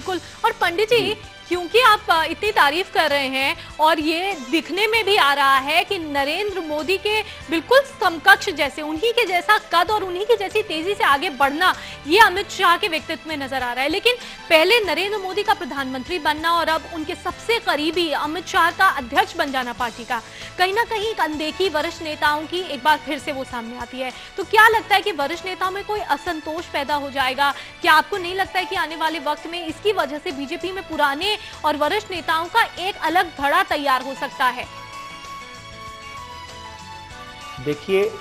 बिल्कुल। और पंडित जी, क्योंकि आप इतनी तारीफ कर रहे हैं और ये दिखने में भी आ रहा है कि नरेंद्र मोदी के बिल्कुल समकक्ष जैसे, उन्हीं के जैसा कद और उन्हीं की जैसी तेजी से आगे बढ़ना, ये अमित शाह के व्यक्तित्व में नजर आ रहा है। लेकिन पहले नरेंद्र मोदी का प्रधानमंत्री बनना और अब उनके सबसे करीबी अमित शाह का अध्यक्ष बन जाना पार्टी का, कहीं ना कहीं एक अनदेखी वरिष्ठ नेताओं की एक बार फिर से वो सामने आती है। तो क्या लगता है कि वरिष्ठ नेताओं में कोई असंतोष पैदा हो जाएगा? क्या आपको नहीं लगता है कि आने वाले वक्त में इसकी वजह से बीजेपी में पुराने और वरिष्ठ नेताओं का एक अलग धड़ा तैयार हो सकता है? देखिए,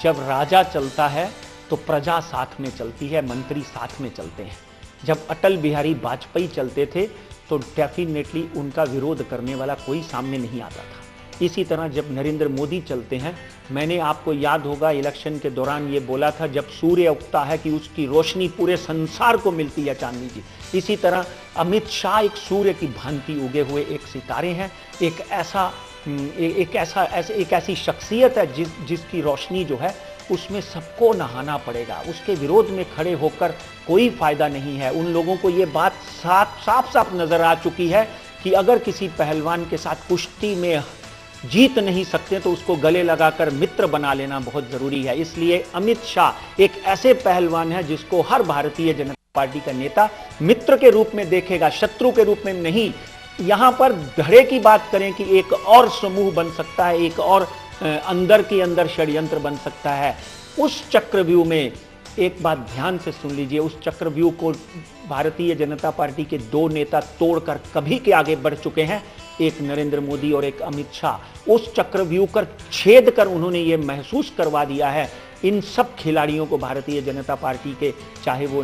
जब राजा चलता है तो प्रजा साथ में चलती है, मंत्री साथ में चलते हैं। जब अटल बिहारी वाजपेयी चलते थे तो डेफिनेटली उनका विरोध करने वाला कोई सामने नहीं आता था। इसी तरह जब नरेंद्र मोदी चलते हैं, मैंने, आपको याद होगा, इलेक्शन के दौरान ये बोला था, जब सूर्य उगता है कि उसकी रोशनी पूरे संसार को मिलती है, चांदनी जी। इसी तरह अमित शाह एक सूर्य की भांति उगे हुए एक सितारे हैं, एक ऐसी शख्सियत है जिसकी रोशनी जो है उसमें सबको नहाना पड़ेगा। उसके विरोध में खड़े होकर कोई फायदा नहीं है। उन लोगों को ये बात साफ साफ नजर आ चुकी है कि अगर किसी पहलवान के साथ कुश्ती में जीत नहीं सकते तो उसको गले लगाकर मित्र बना लेना बहुत जरूरी है। इसलिए अमित शाह एक ऐसे पहलवान है जिसको हर भारतीय जनता पार्टी का नेता मित्र के रूप में देखेगा, शत्रु के रूप में नहीं। यहां पर धड़े की बात करें कि एक और समूह बन सकता है, एक और अंदर के अंदर षड्यंत्र बन सकता है। उस चक्रव्यूह में एक बात ध्यान से सुन लीजिए, उस चक्रव्यूह को भारतीय जनता पार्टी के दो नेता तोड़कर कभी के आगे बढ़ चुके हैं, एक नरेंद्र मोदी और एक अमित शाह। उस चक्रव्यूह कर छेद कर उन्होंने ये महसूस करवा दिया है इन सब खिलाड़ियों को, भारतीय जनता पार्टी के, चाहे वो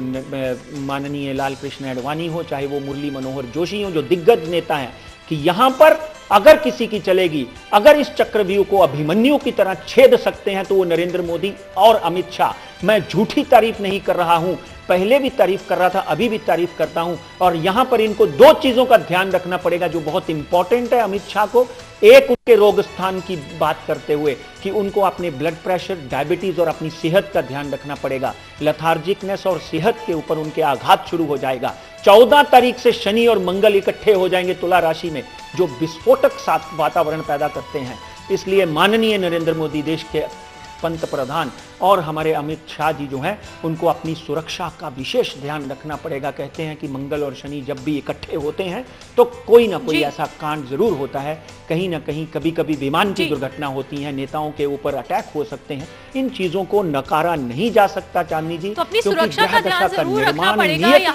माननीय लाल कृष्ण आडवाणी हो, चाहे वो मुरली मनोहर जोशी हो, जो दिग्गज नेता हैं, कि यहां पर अगर किसी की चलेगी, अगर इस चक्रव्यूह को अभिमन्यु की तरह छेद सकते हैं तो वो नरेंद्र मोदी और अमित शाह। मैं झूठी तारीफ नहीं कर रहा हूं, पहले भी तारीफ कर रहा था, अभी भी तारीफ करता हूं। और यहां पर इनको दो चीजों का ध्यान रखना पड़ेगा जो बहुत इंपॉर्टेंट है अमित शाह को। एक, उनके रोग स्थान की बात करते हुए कि उनको अपने ब्लड प्रेशर, डायबिटीज और अपनी सेहत का ध्यान रखना पड़ेगा। लथार्जिकनेस और सेहत के ऊपर उनके आघात शुरू हो जाएगा। 14 तारीख से शनि और मंगल इकट्ठे हो जाएंगे तुला राशि में, जो विस्फोटक साथ वातावरण पैदा करते हैं। इसलिए माननीय नरेंद्र मोदी, देश के पंत प्रधान, और हमारे अमित शाह जी जो हैं, उनको अपनी सुरक्षा का विशेष ध्यान रखना पड़ेगा। कहते हैं कि मंगल और शनि जब भी इकट्ठे होते हैं तो कोई ना कोई ऐसा कांड जरूर होता है, कहीं ना कहीं कभी कभी विमान की दुर्घटना होती है, नेताओं के ऊपर अटैक हो सकते हैं। इन चीजों को नकारा नहीं जा सकता, चांदनी जी, तो अपनी सुरक्षा का ध्यान जरूर रखना पड़ेगा।